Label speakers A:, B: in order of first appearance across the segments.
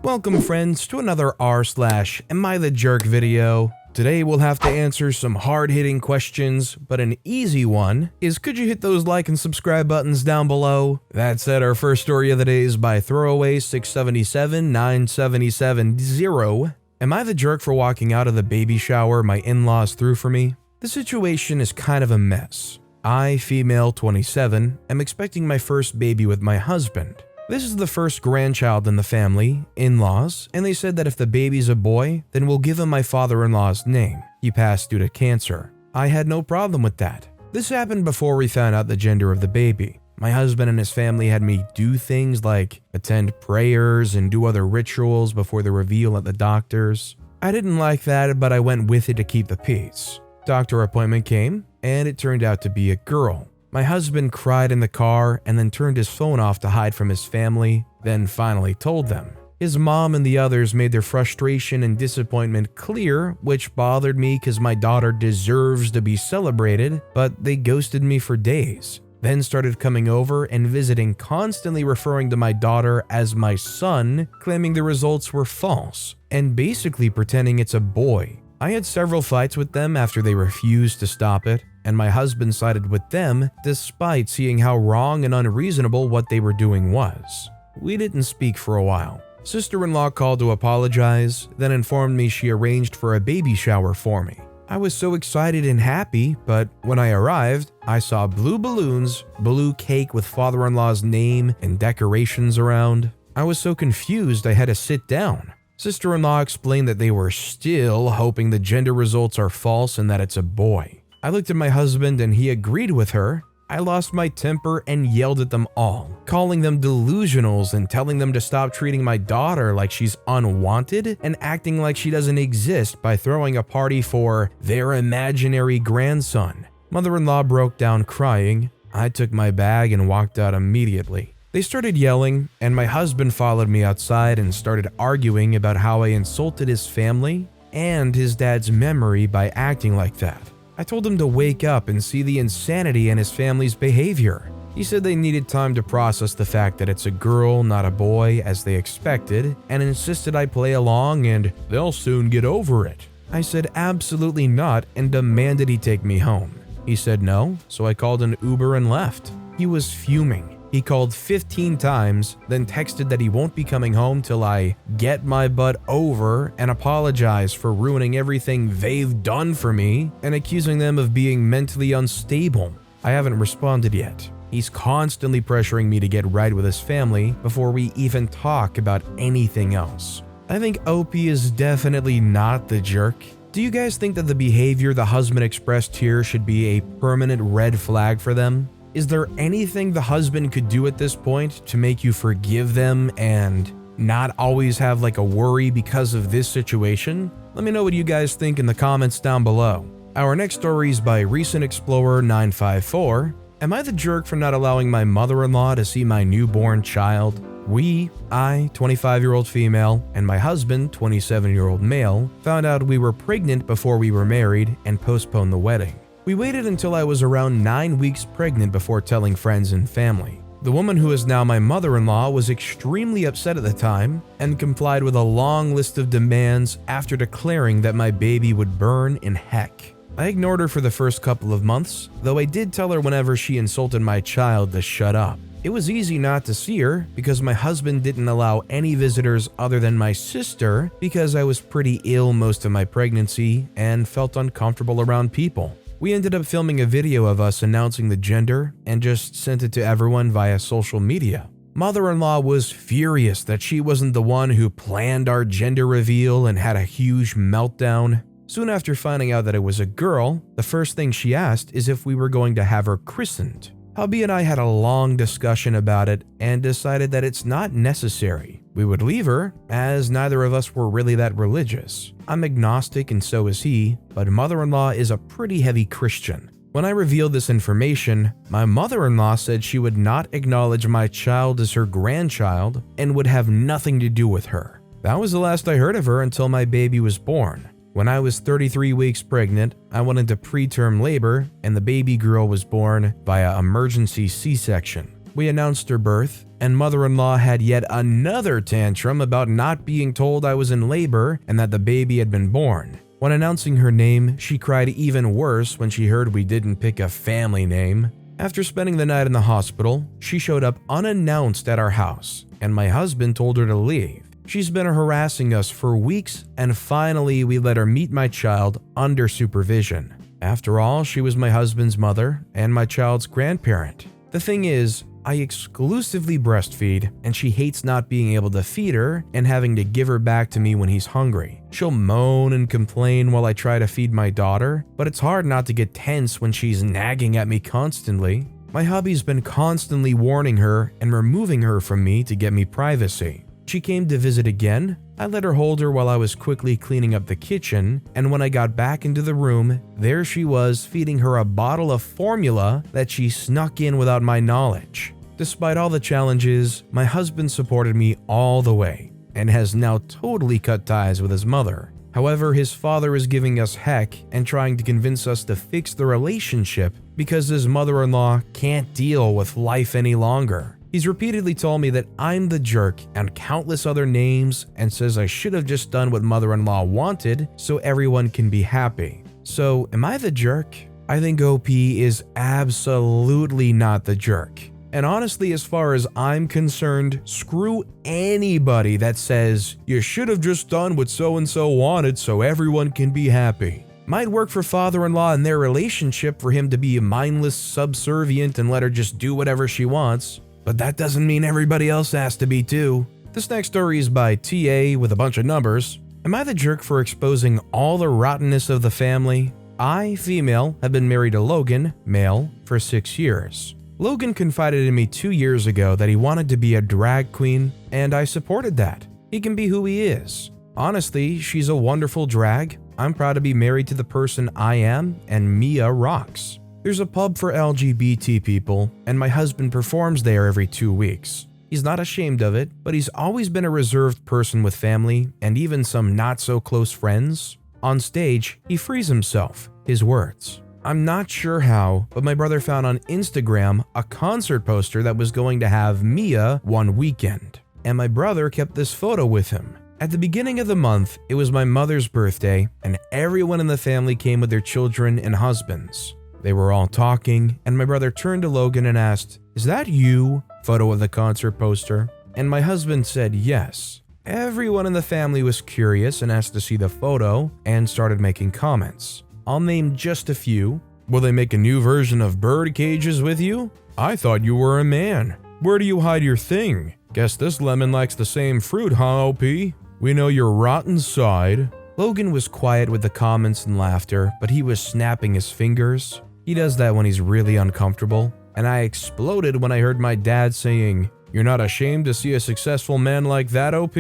A: Welcome friends to another r/AmITheJerk video. Today we'll have to answer some hard-hitting questions, but an easy one is could you hit those like and subscribe buttons down below? That said, our first story of the day is by Throwaway679770. Am I the jerk for walking out of the baby shower my in-laws threw for me? The situation is kind of a mess. I, female 27, am expecting my first baby with my husband. This is the first grandchild in the family, in-laws, and they said that if the baby's a boy, then we'll give him my father-in-law's name. He passed due to cancer. I had no problem with that. This happened before we found out the gender of the baby. My husband and his family had me do things like attend prayers and do other rituals before the reveal at the doctor's. I didn't like that, but I went with it to keep the peace. Doctor appointment came, and it turned out to be a girl. My husband cried in the car and then turned his phone off to hide from his family, then finally told them. His mom and the others made their frustration and disappointment clear, which bothered me because my daughter deserves to be celebrated, but they ghosted me for days. Then started coming over and visiting, constantly referring to my daughter as my son, claiming the results were false, and basically pretending it's a boy. I had several fights with them after they refused to stop it, and my husband sided with them despite seeing how wrong and unreasonable what they were doing was. We didn't speak for a while. Sister-in-law called to apologize, then informed me she arranged for a baby shower for me. I was so excited and happy, but when I arrived, I saw blue balloons, blue cake with father-in-law's name and decorations around. I was so confused I had to sit down. Sister-in-law explained that they were still hoping the gender results are false and that it's a boy. I looked at my husband and he agreed with her. I lost my temper and yelled at them all, calling them delusionals and telling them to stop treating my daughter like she's unwanted and acting like she doesn't exist by throwing a party for their imaginary grandson. Mother-in-law broke down crying. I took my bag and walked out immediately. They started yelling, and my husband followed me outside and started arguing about how I insulted his family and his dad's memory by acting like that. I told him to wake up and see the insanity in his family's behavior. He said they needed time to process the fact that it's a girl, not a boy, as they expected, and insisted I play along and they'll soon get over it. I said absolutely not and demanded he take me home. He said no, so I called an Uber and left. He was fuming. He called 15 times, then texted that he won't be coming home till I get my butt over and apologize for ruining everything they've done for me and accusing them of being mentally unstable. I haven't responded yet. He's constantly pressuring me to get right with his family before we even talk about anything else. I think OP is definitely not the jerk. Do you guys think that the behavior the husband expressed here should be a permanent red flag for them? Is there anything the husband could do at this point to make you forgive them and not always have like a worry because of this situation? Let me know what you guys think in the comments down below. Our next story is by Recent Explorer 954. Am I the jerk for not allowing my mother-in-law to see my newborn child? I, 25-year-old female, and my husband, 27-year-old male, found out we were pregnant before we were married and postponed the wedding. We waited until I was around 9 weeks pregnant before telling friends and family. The woman who is now my mother-in-law was extremely upset at the time and complied with a long list of demands after declaring that my baby would burn in heck. I ignored her for the first couple of months, though I did tell her whenever she insulted my child to shut up. It was easy not to see her because my husband didn't allow any visitors other than my sister because I was pretty ill most of my pregnancy and felt uncomfortable around people. We ended up filming a video of us announcing the gender and just sent it to everyone via social media. Mother-in-law was furious that she wasn't the one who planned our gender reveal and had a huge meltdown. Soon after finding out that it was a girl, the first thing she asked is if we were going to have her christened. Hubby and I had a long discussion about it and decided that it's not necessary. We would leave her, as neither of us were really that religious. I'm agnostic and so is he, but mother-in-law is a pretty heavy Christian. When I revealed this information, my mother-in-law said she would not acknowledge my child as her grandchild and would have nothing to do with her. That was the last I heard of her until my baby was born. When I was 33 weeks pregnant, I went into preterm labor and the baby girl was born via emergency C-section. We announced her birth, and mother-in-law had yet another tantrum about not being told I was in labor and that the baby had been born. When announcing her name, she cried even worse when she heard we didn't pick a family name. After spending the night in the hospital, she showed up unannounced at our house, and my husband told her to leave. She's been harassing us for weeks, and finally we let her meet my child under supervision. After all, she was my husband's mother and my child's grandparent. The thing is, I exclusively breastfeed, and she hates not being able to feed her and having to give her back to me when he's hungry. She'll moan and complain while I try to feed my daughter, but it's hard not to get tense when she's nagging at me constantly. My hubby's been constantly warning her and removing her from me to get me privacy. She came to visit again. I let her hold her while I was quickly cleaning up the kitchen, and when I got back into the room, there she was feeding her a bottle of formula that she snuck in without my knowledge. Despite all the challenges, my husband supported me all the way and has now totally cut ties with his mother. However, his father is giving us heck and trying to convince us to fix the relationship because his mother-in-law can't deal with life any longer. He's repeatedly told me that I'm the jerk and countless other names and says I should have just done what mother-in-law wanted so everyone can be happy. So, am I the jerk? I think OP is absolutely not the jerk. And honestly, as far as I'm concerned, screw anybody that says you should have just done what so-and-so wanted so everyone can be happy. Might work for father-in-law in their relationship for him to be mindless, subservient, and let her just do whatever she wants. But that doesn't mean everybody else has to be too. This next story is by TA with a bunch of numbers. Am I the jerk for exposing all the rottenness of the family? I, female, have been married to Logan, male, for 6 years. Logan confided in me 2 years ago that he wanted to be a drag queen, and I supported that. He can be who he is. Honestly, she's a wonderful drag. I'm proud to be married to the person I am, and Mia rocks. There's a pub for LGBT people, and my husband performs there every 2 weeks. He's not ashamed of it, but he's always been a reserved person with family and even some not-so-close friends. On stage, he frees himself, his words. I'm not sure how, but my brother found on Instagram a concert poster that was going to have Mia one weekend, and my brother kept this photo with him. At the beginning of the month, it was my mother's birthday, and everyone in the family came with their children and husbands. They were all talking, and my brother turned to Logan and asked, "Is that you?" Photo of the concert poster. And my husband said yes. Everyone in the family was curious and asked to see the photo and started making comments. I'll name just a few. Will they make a new version of bird cages with you? I thought you were a man. Where do you hide your thing? Guess this lemon likes the same fruit, huh, OP? We know your rotten side. Logan was quiet with the comments and laughter, but he was snapping his fingers. He does that when he's really uncomfortable, and I exploded when I heard my dad saying, "You're not ashamed to see a successful man like that, OP?"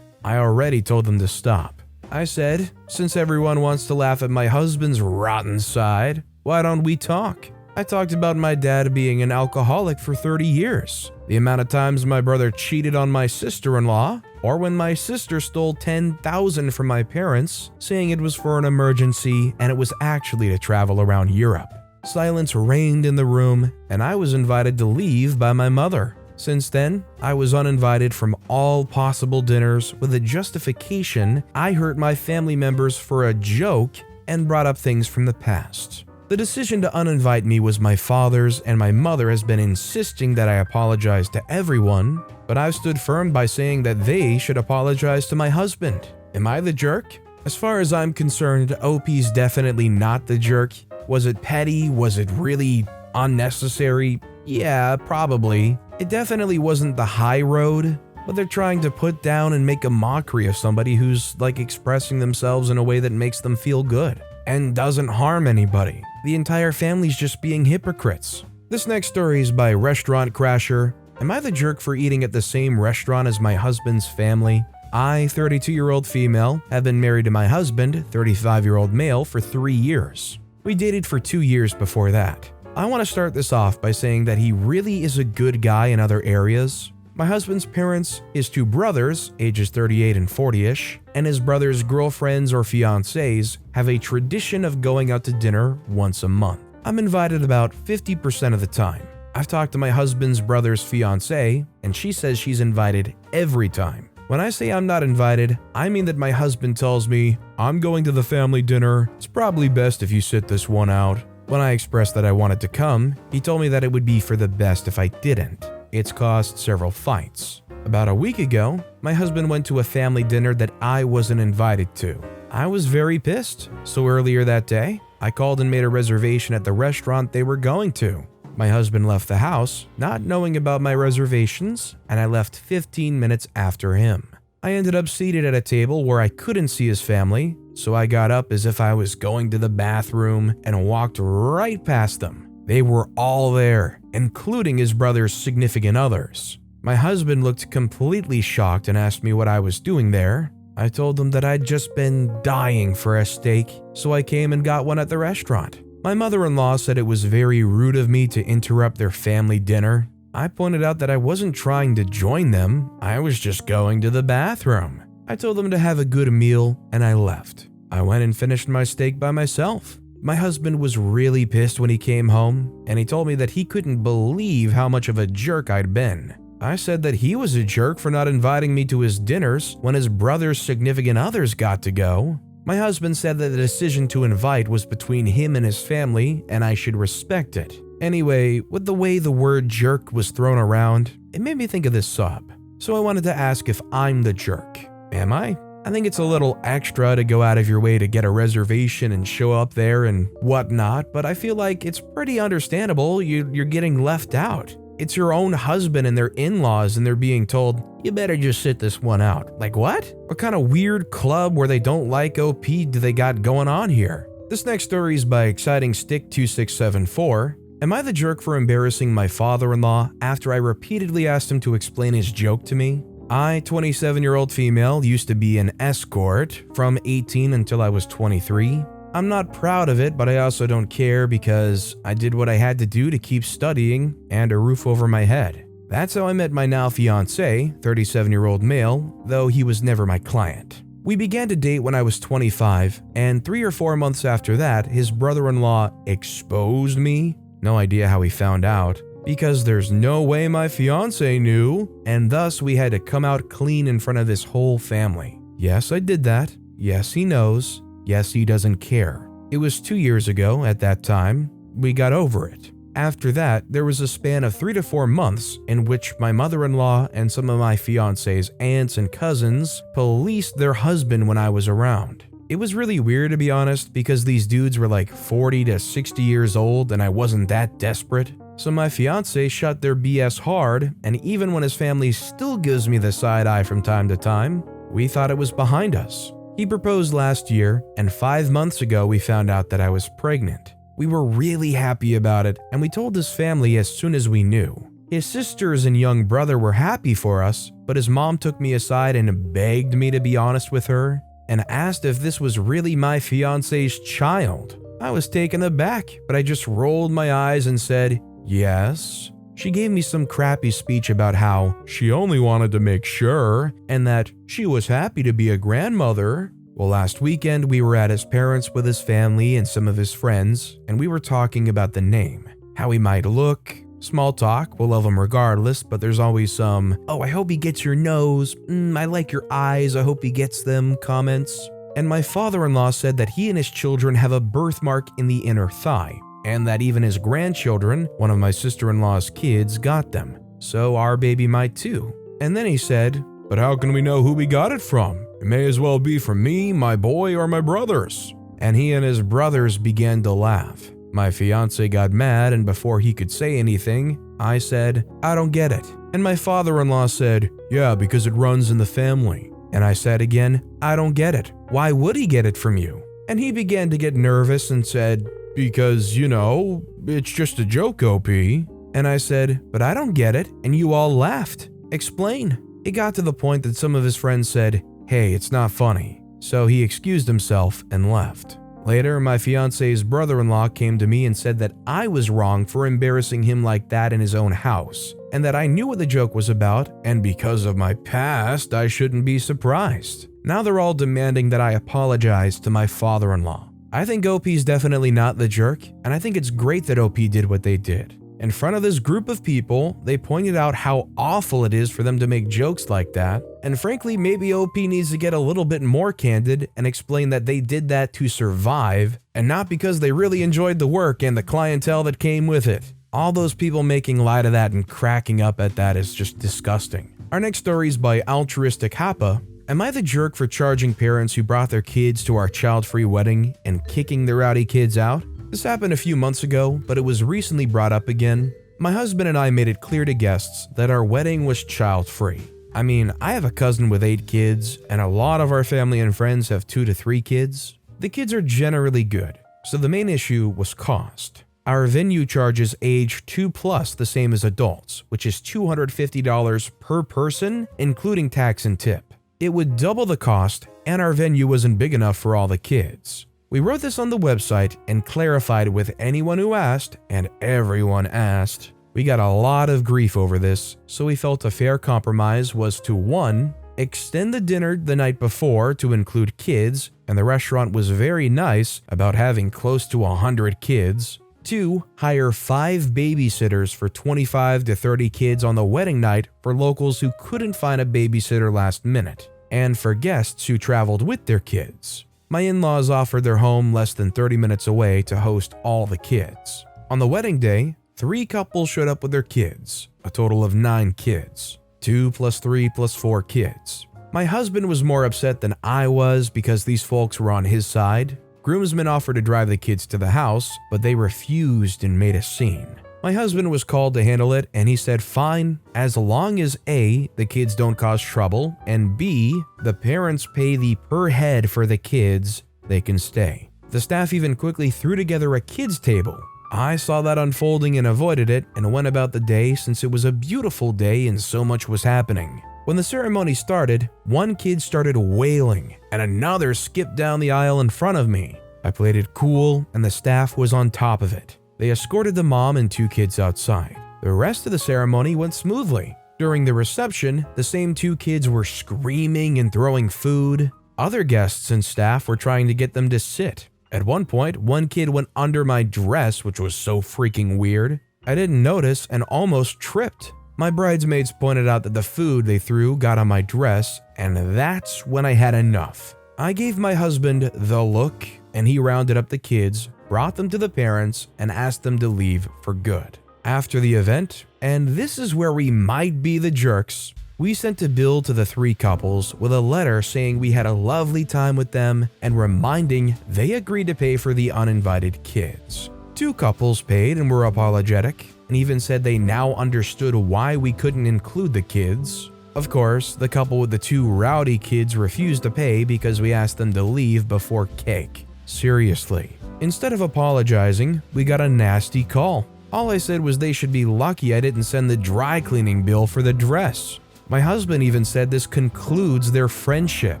A: I already told him to stop. I said, since everyone wants to laugh at my husband's rotten side, why don't we talk? I talked about my dad being an alcoholic for 30 years, the amount of times my brother cheated on my sister-in-law, or when my sister stole $10,000 from my parents, saying it was for an emergency and it was actually to travel around Europe. Silence reigned in the room, and I was invited to leave by my mother. Since then, I was uninvited from all possible dinners with a justification I hurt my family members for a joke and brought up things from the past. The decision to uninvite me was my father's, and my mother has been insisting that I apologize to everyone, but I've stood firm by saying that they should apologize to my husband. Am I the jerk? As far as I'm concerned, OP's definitely not the jerk. Was it petty? Was it really unnecessary? Yeah, probably. It definitely wasn't the high road, but they're trying to put down and make a mockery of somebody who's expressing themselves in a way that makes them feel good and doesn't harm anybody. The entire family's just being hypocrites. This next story is by Restaurant Crasher. Am I the jerk for eating at the same restaurant as my husband's family? I, 32-year-old female, have been married to my husband, 35-year-old male, for 3 years. We dated for 2 years before that. I want to start this off by saying that he really is a good guy in other areas. My husband's parents, his 2 brothers, ages 38 and 40-ish, and his brother's girlfriends or fiancés have a tradition of going out to dinner once a month. I'm invited about 50% of the time. I've talked to my husband's brother's fiance, and she says she's invited every time. When I say I'm not invited, I mean that my husband tells me, I'm going to the family dinner, it's probably best if you sit this one out. When I expressed that I wanted to come, he told me that it would be for the best if I didn't. It's caused several fights. About a week ago, my husband went to a family dinner that I wasn't invited to. I was very pissed, so earlier that day, I called and made a reservation at the restaurant they were going to. My husband left the house, not knowing about my reservations, and I left 15 minutes after him. I ended up seated at a table where I couldn't see his family, so I got up as if I was going to the bathroom and walked right past them. They were all there, including his brother's significant others. My husband looked completely shocked and asked me what I was doing there. I told him that I'd just been dying for a steak, so I came and got one at the restaurant. My mother-in-law said it was very rude of me to interrupt their family dinner. I pointed out that I wasn't trying to join them, I was just going to the bathroom. I told them to have a good meal and I left. I went and finished my steak by myself. My husband was really pissed when he came home, and he told me that he couldn't believe how much of a jerk I'd been. I said that he was a jerk for not inviting me to his dinners when his brother's significant others got to go. My husband said that the decision to invite was between him and his family, and I should respect it. Anyway, with the way the word jerk was thrown around, it made me think of this sub. So I wanted to ask if I'm the jerk. Am I? I think it's a little extra to go out of your way to get a reservation and show up there and whatnot, but I feel like it's pretty understandable you're getting left out. It's your own husband and their in-laws, and they're being told, you better just sit this one out. Like what? What kind of weird club where they don't like OP do they got going on here? This next story is by Exciting Stick 2674. Am I the jerk for embarrassing my father-in-law after I repeatedly asked him to explain his joke to me? I, 27-year-old female, used to be an escort from 18 until I was 23. I'm not proud of it, but I also don't care because I did what I had to do to keep studying and a roof over my head. That's how I met my now fiance, 37-year-old male, though he was never my client. We began to date when I was 25, and 3 or 4 months after that, his brother-in-law exposed me. No idea how he found out, because there's no way my fiance knew, and thus we had to come out clean in front of this whole family. Yes, I did that. Yes, he knows. Yes, he doesn't care. It was 2 years ago at that time. We got over it. After that, there was a span of 3 to 4 months in which my mother-in-law and some of my fiance's aunts and cousins policed their husband when I was around. It was really weird, to be honest, because these dudes were like 40 to 60 years old and I wasn't that desperate. So my fiance shut their BS hard, and even when his family still gives me the side eye from time to time, we thought it was behind us. He proposed last year, and 5 months ago we found out that I was pregnant. We were really happy about it, and we told his family as soon as we knew. His sisters and young brother were happy for us, but his mom took me aside and begged me to be honest with her, and asked if this was really my fiance's child. I was taken aback, but I just rolled my eyes and said, yes. She gave me some crappy speech about how she only wanted to make sure and that she was happy to be a grandmother. Well, last weekend we were at his parents' with his family and some of his friends, and we were talking about the name, how he might look. Small talk, we'll love him regardless, but there's always some, oh, I hope he gets your nose, I like your eyes, I hope he gets them comments. And my father-in-law said that he and his children have a birthmark in the inner thigh, and that even his grandchildren, one of my sister-in-law's kids, got them. So our baby might too. And then he said, but how can we know who we got it from? It may as well be from me, my boy, or my brothers. And he and his brothers began to laugh. My fiance got mad, and before he could say anything, I said, I don't get it. And my father-in-law said, yeah, because it runs in the family. And I said again, I don't get it. Why would he get it from you? And he began to get nervous and said, because, it's just a joke, OP. And I said, but I don't get it, and you all laughed. Explain. It got to the point that some of his friends said, hey, it's not funny. So he excused himself and left. Later, my fiance's brother-in-law came to me and said that I was wrong for embarrassing him like that in his own house, and that I knew what the joke was about, and because of my past, I shouldn't be surprised. Now they're all demanding that I apologize to my father-in-law. I think OP's definitely not the jerk, and I think it's great that OP did what they did. In front of this group of people, they pointed out how awful it is for them to make jokes like that, and frankly, maybe OP needs to get a little bit more candid and explain that they did that to survive, and not because they really enjoyed the work and the clientele that came with it. All those people making light of that and cracking up at that is just disgusting. Our next story is by Altruistic Happa. Am I the jerk for charging parents who brought their kids to our child-free wedding and kicking the rowdy kids out? This happened a few months ago, but it was recently brought up again. My husband and I made it clear to guests that our wedding was child-free. I mean, I have a cousin with 8 kids, and a lot of our family and friends have 2 to 3 kids. The kids are generally good, so the main issue was cost. Our venue charges age 2+ the same as adults, which is $250 per person, including tax and tip. It would double the cost, and our venue wasn't big enough for all the kids. We wrote this on the website and clarified with anyone who asked, and everyone asked. We got a lot of grief over this, so we felt a fair compromise was to 1. Extend the dinner the night before to include kids, and the restaurant was very nice about having close to 100 kids. 2. Hire 5 babysitters for 25 to 30 kids on the wedding night for locals who couldn't find a babysitter last minute, and for guests who traveled with their kids. My in-laws offered their home less than 30 minutes away to host all the kids. On the wedding day, 3 couples showed up with their kids, a total of 9 kids, 2 + 3 + 4 kids. My husband was more upset than I was because these folks were on his side. Groomsmen offered to drive the kids to the house, but they refused and made a scene. My husband was called to handle it, and he said fine, as long as A, the kids don't cause trouble, and B, the parents pay the per head for the kids, they can stay. The staff even quickly threw together a kids table. I saw that unfolding and avoided it and went about the day since it was a beautiful day and so much was happening. When the ceremony started, one kid started wailing and another skipped down the aisle in front of me. I played it cool and the staff was on top of it. They escorted the mom and 2 kids outside. The rest of the ceremony went smoothly. During the reception, the same 2 kids were screaming and throwing food. Other guests and staff were trying to get them to sit. At one point, one kid went under my dress, which was so freaking weird. I didn't notice and almost tripped. My bridesmaids pointed out that the food they threw got on my dress, and that's when I had enough. I gave my husband the look, and he rounded up the kids, brought them to the parents, and asked them to leave for good. After the event, and this is where we might be the jerks, we sent a bill to the 3 couples with a letter saying we had a lovely time with them and reminding they agreed to pay for the uninvited kids. 2 couples paid and were apologetic, and even said they now understood why we couldn't include the kids. Of course, the couple with the 2 rowdy kids refused to pay because we asked them to leave before cake. Seriously. Instead of apologizing, we got a nasty call. All I said was they should be lucky I didn't send the dry cleaning bill for the dress. My husband even said this concludes their friendship.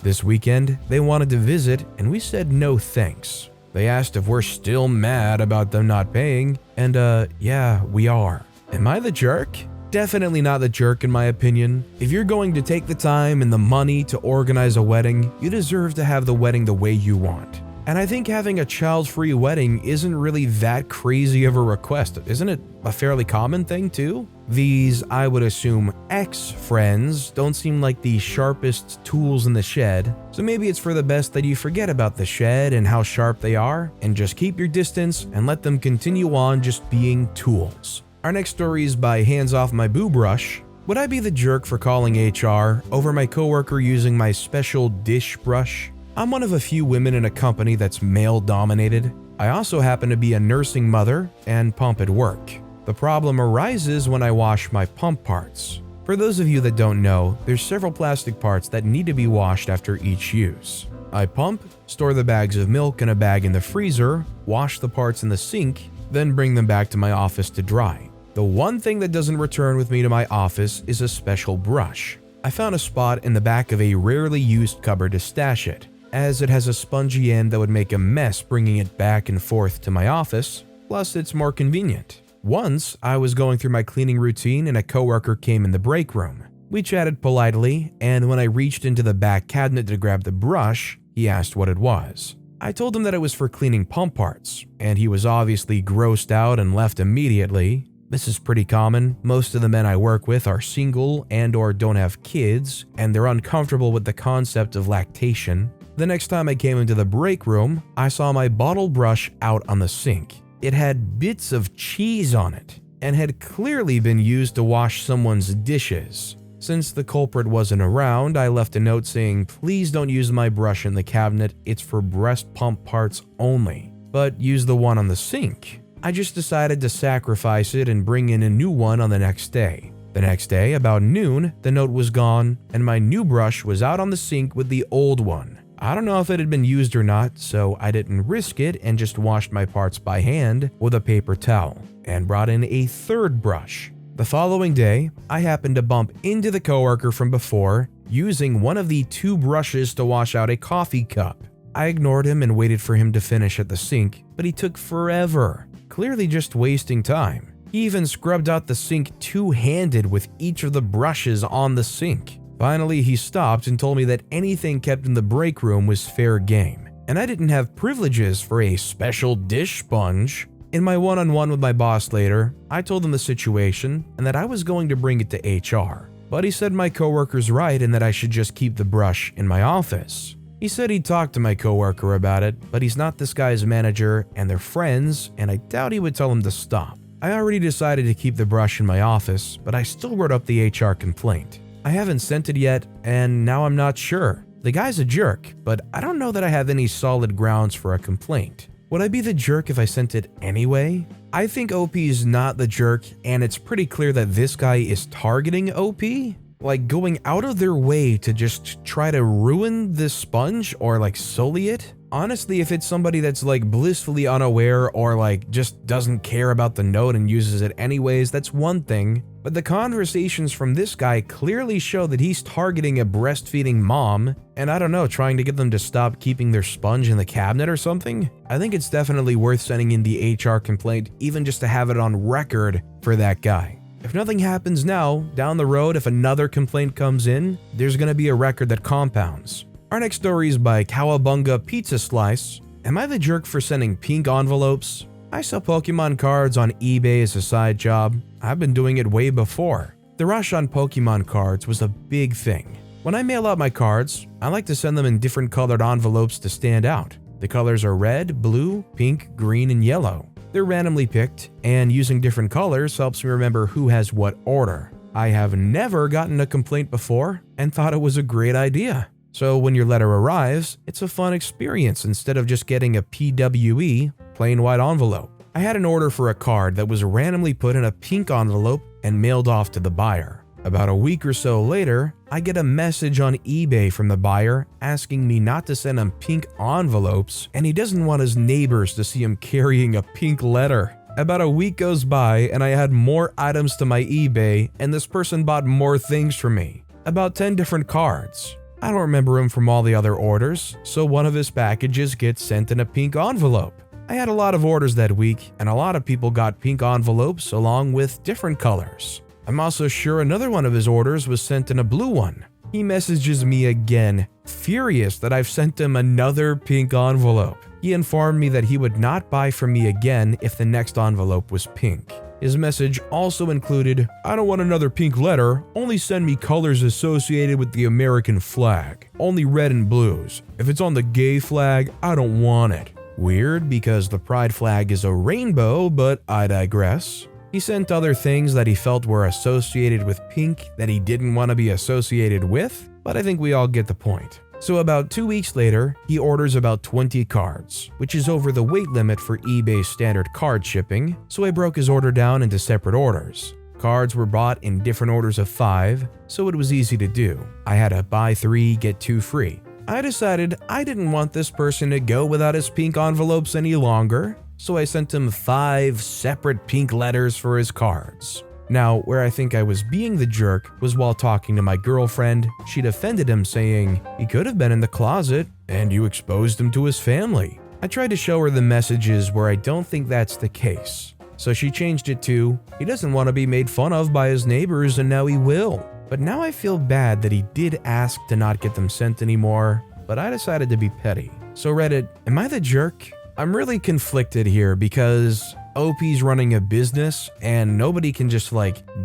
A: This weekend, they wanted to visit and we said no thanks. They asked if we're still mad about them not paying, and yeah, we are. Am I the jerk? Definitely not the jerk in my opinion. If you're going to take the time and the money to organize a wedding, you deserve to have the wedding the way you want. And I think having a child-free wedding isn't really that crazy of a request. Isn't it a fairly common thing too? These, I would assume, ex-friends don't seem like the sharpest tools in the shed, so maybe it's for the best that you forget about the shed and how sharp they are, and just keep your distance and let them continue on just being tools. Our next story is by Hands Off My Boo Brush. Would I be the jerk for calling HR over my coworker using my special dish brush? I'm one of a few women in a company that's male-dominated. I also happen to be a nursing mother and pump at work. The problem arises when I wash my pump parts. For those of you that don't know, there's several plastic parts that need to be washed after each use. I pump, store the bags of milk in a bag in the freezer, wash the parts in the sink, then bring them back to my office to dry. The one thing that doesn't return with me to my office is a special brush. I found a spot in the back of a rarely used cupboard to stash it, as it has a spongy end that would make a mess bringing it back and forth to my office, plus it's more convenient. Once, I was going through my cleaning routine and a coworker came in the break room. We chatted politely, and when I reached into the back cabinet to grab the brush, he asked what it was. I told him that it was for cleaning pump parts, and he was obviously grossed out and left immediately. This is pretty common. Most of the men I work with are single and/or don't have kids, and they're uncomfortable with the concept of lactation. The next time I came into the break room, I saw my bottle brush out on the sink. It had bits of cheese on it, and had clearly been used to wash someone's dishes. Since the culprit wasn't around, I left a note saying, "Please don't use my brush in the cabinet, it's for breast pump parts only, but use the one on the sink." I just decided to sacrifice it and bring in a new one on the next day. The next day, about noon, the note was gone, and my new brush was out on the sink with the old one. I don't know if it had been used or not, so I didn't risk it and just washed my parts by hand with a paper towel, and brought in a third brush. The following day, I happened to bump into the coworker from before, using one of the 2 brushes to wash out a coffee cup. I ignored him and waited for him to finish at the sink, but he took forever, clearly just wasting time. He even scrubbed out the sink two-handed with each of the brushes on the sink. Finally, he stopped and told me that anything kept in the break room was fair game, and I didn't have privileges for a special dish sponge. In my one-on-one with my boss later, I told him the situation and that I was going to bring it to HR, but he said my coworker's right and that I should just keep the brush in my office. He said he'd talk to my coworker about it, but he's not this guy's manager and they're friends, and I doubt he would tell him to stop. I already decided to keep the brush in my office, but I still wrote up the HR complaint. I haven't sent it yet, and now I'm not sure. The guy's a jerk, but I don't know that I have any solid grounds for a complaint. Would I be the jerk if I sent it anyway? I think OP is not the jerk, and it's pretty clear that this guy is targeting OP. Like going out of their way to just try to ruin this sponge or like sully it. Honestly, if it's somebody that's like blissfully unaware or like just doesn't care about the note and uses it anyways, that's one thing. But the conversations from this guy clearly show that he's targeting a breastfeeding mom and I don't know, trying to get them to stop keeping their sponge in the cabinet or something. I think it's definitely worth sending in the HR complaint even just to have it on record for that guy. If nothing happens now, down the road if another complaint comes in, there's gonna be a record that compounds. Our next story is by Cowabunga Pizza Slice. Am I the jerk for sending pink envelopes? I sell Pokemon cards on eBay as a side job. I've been doing it way before. The rush on Pokemon cards was a big thing. When I mail out my cards, I like to send them in different colored envelopes to stand out. The colors are red, blue, pink, green, and yellow. They're randomly picked, and using different colors helps me remember who has what order. I have never gotten a complaint before and thought it was a great idea. So when your letter arrives, it's a fun experience instead of just getting a PWE, plain white envelope. I had an order for a card that was randomly put in a pink envelope and mailed off to the buyer. About a week or so later, I get a message on eBay from the buyer asking me not to send him pink envelopes, and he doesn't want his neighbors to see him carrying a pink letter. About a week goes by and I add more items to my eBay and this person bought more things from me. About 10 different cards. I don't remember him from all the other orders, so one of his packages gets sent in a pink envelope. I had a lot of orders that week and a lot of people got pink envelopes along with different colors. I'm also sure another one of his orders was sent in a blue one. He messages me again, furious that I've sent him another pink envelope. He informed me that he would not buy from me again if the next envelope was pink. His message also included, "I don't want another pink letter, only send me colors associated with the American flag. Only red and blues. If it's on the gay flag, I don't want it." Weird because the pride flag is a rainbow, but I digress. He sent other things that he felt were associated with pink that he didn't want to be associated with, but I think we all get the point. So about 2 weeks later, he orders about 20 cards, which is over the weight limit for eBay's standard card shipping, so I broke his order down into separate orders. Cards were bought in different orders of 5, so it was easy to do. I had a buy 3, get 2 free. I decided I didn't want this person to go without his pink envelopes any longer, so I sent him 5 separate pink letters for his cards. Now, where I think I was being the jerk was while talking to my girlfriend. She defended him saying, "He could have been in the closet, and you exposed him to his family." I tried to show her the messages where I don't think that's the case. So she changed it to, "He doesn't want to be made fun of by his neighbors and now he will." But now I feel bad that he did ask to not get them sent anymore, but I decided to be petty. So Reddit, am I the jerk? I'm really conflicted here because OP's running a business and nobody can just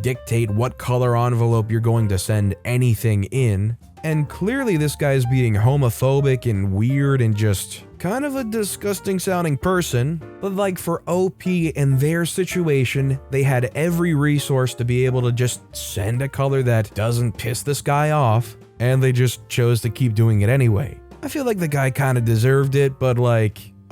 A: dictate what color envelope you're going to send anything in. And clearly this guy's being homophobic and weird and just kind of a disgusting sounding person. But for OP in their situation, they had every resource to be able to just send a color that doesn't piss this guy off, and they just chose to keep doing it anyway. I feel like the guy kind of deserved it, but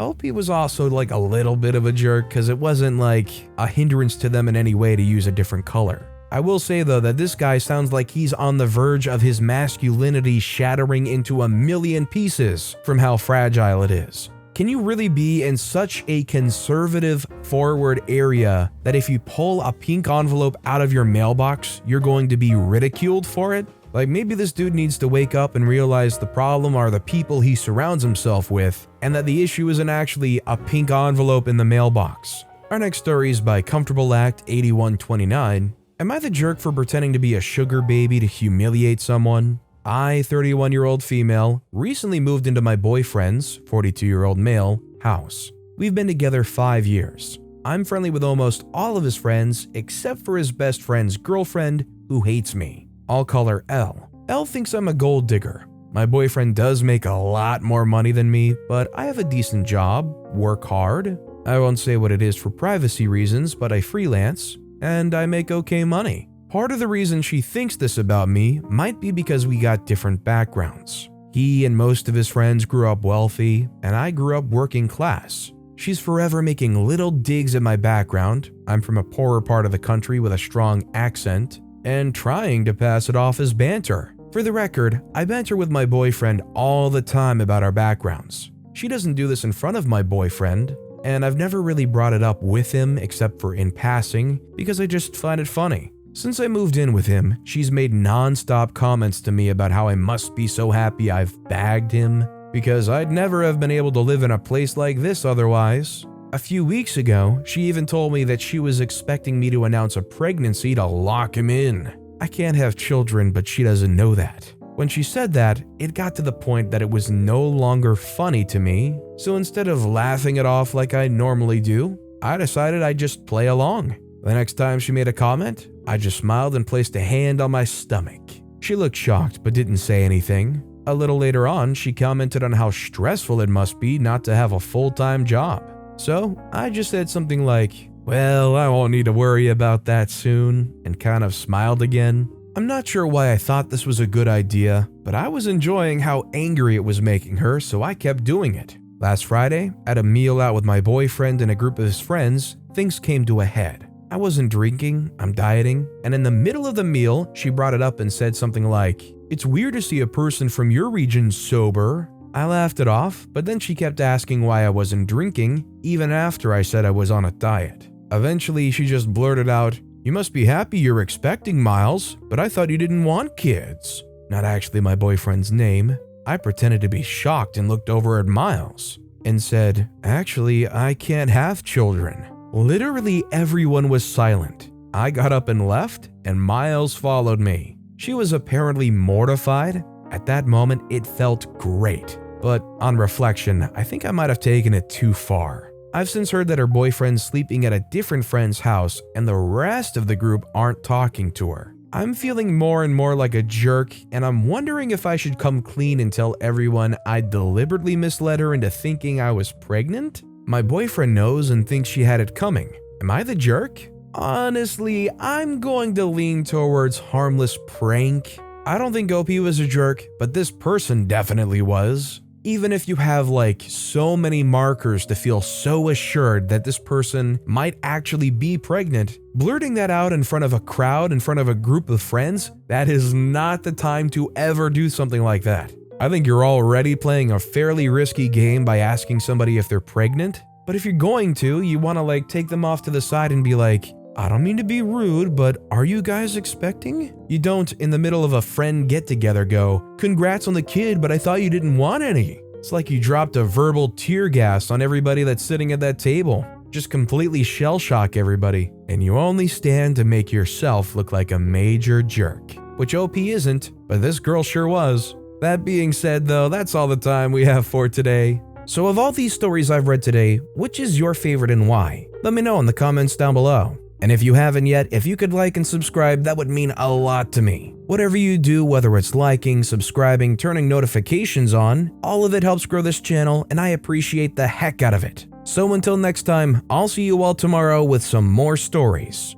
A: OP was also a little bit of a jerk because it wasn't a hindrance to them in any way to use a different color. I will say though that this guy sounds like he's on the verge of his masculinity shattering into a million pieces from how fragile it is. Can you really be in such a conservative forward area that if you pull a pink envelope out of your mailbox, you're going to be ridiculed for it? Maybe this dude needs to wake up and realize the problem are the people he surrounds himself with, and that the issue isn't actually a pink envelope in the mailbox. Our next story is by Comfortable Act 8129. Am I the jerk for pretending to be a sugar baby to humiliate someone? I, 31-year-old female, recently moved into my boyfriend's, 42-year-old male, house. We've been together 5 years. I'm friendly with almost all of his friends except for his best friend's girlfriend, who hates me. I'll call her L. L thinks I'm a gold digger. My boyfriend does make a lot more money than me, but I have a decent job, work hard. I won't say what it is for privacy reasons, but I freelance, and I make okay money. Part of the reason she thinks this about me might be because we got different backgrounds. He and most of his friends grew up wealthy, and I grew up working class. She's forever making little digs at my background. I'm from a poorer part of the country with a strong accent, and trying to pass it off as banter. For the record, I banter with my boyfriend all the time about our backgrounds. She doesn't do this in front of my boyfriend, and I've never really brought it up with him except for in passing because I just find it funny. Since I moved in with him, she's made non-stop comments to me about how I must be so happy I've bagged him because I'd never have been able to live in a place like this otherwise. A few weeks ago, she even told me that she was expecting me to announce a pregnancy to lock him in. I can't have children, but she doesn't know that. When she said that, it got to the point that it was no longer funny to me, so instead of laughing it off like I normally do, I decided I'd just play along. The next time she made a comment, I just smiled and placed a hand on my stomach. She looked shocked but didn't say anything. A little later on, she commented on how stressful it must be not to have a full-time job. So I just said something like, "Well, I won't need to worry about that soon," and kind of smiled again. I'm not sure why I thought this was a good idea, but I was enjoying how angry it was making her, so I kept doing it. Last Friday, at a meal out with my boyfriend and a group of his friends, things came to a head. I wasn't drinking, I'm dieting, and in the middle of the meal, she brought it up and said something like, "It's weird to see a person from your region sober." I laughed it off, but then she kept asking why I wasn't drinking, even after I said I was on a diet. Eventually, she just blurted out, "You must be happy you're expecting, Miles, but I thought you didn't want kids." Not actually my boyfriend's name. I pretended to be shocked and looked over at Miles and said, "Actually, I can't have children." Literally everyone was silent. I got up and left, and Miles followed me. She was apparently mortified. At that moment, it felt great. But on reflection, I think I might have taken it too far. I've since heard that her boyfriend's sleeping at a different friend's house and the rest of the group aren't talking to her. I'm feeling more and more like a jerk, and I'm wondering if I should come clean and tell everyone I deliberately misled her into thinking I was pregnant? My boyfriend knows and thinks she had it coming. Am I the jerk? Honestly, I'm going to lean towards harmless prank. I don't think OP was a jerk, but this person definitely was. Even if you have so many markers to feel so assured that this person might actually be pregnant, blurting that out in front of a crowd, in front of a group of friends, that is not the time to ever do something like that. I think you're already playing a fairly risky game by asking somebody if they're pregnant, but if you're going to, you want to take them off to the side and be like, "I don't mean to be rude, but are you guys expecting?" You don't, in the middle of a friend get-together, go, "Congrats on the kid, but I thought you didn't want any." It's like you dropped a verbal tear gas on everybody that's sitting at that table. Just completely shell-shock everybody, and you only stand to make yourself look like a major jerk. Which OP isn't, but this girl sure was. That being said though, that's all the time we have for today. So of all these stories I've read today, which is your favorite and why? Let me know in the comments down below. And if you haven't yet, if you could like and subscribe, that would mean a lot to me. Whatever you do, whether it's liking, subscribing, turning notifications on, all of it helps grow this channel and I appreciate the heck out of it. So until next time, I'll see you all tomorrow with some more stories.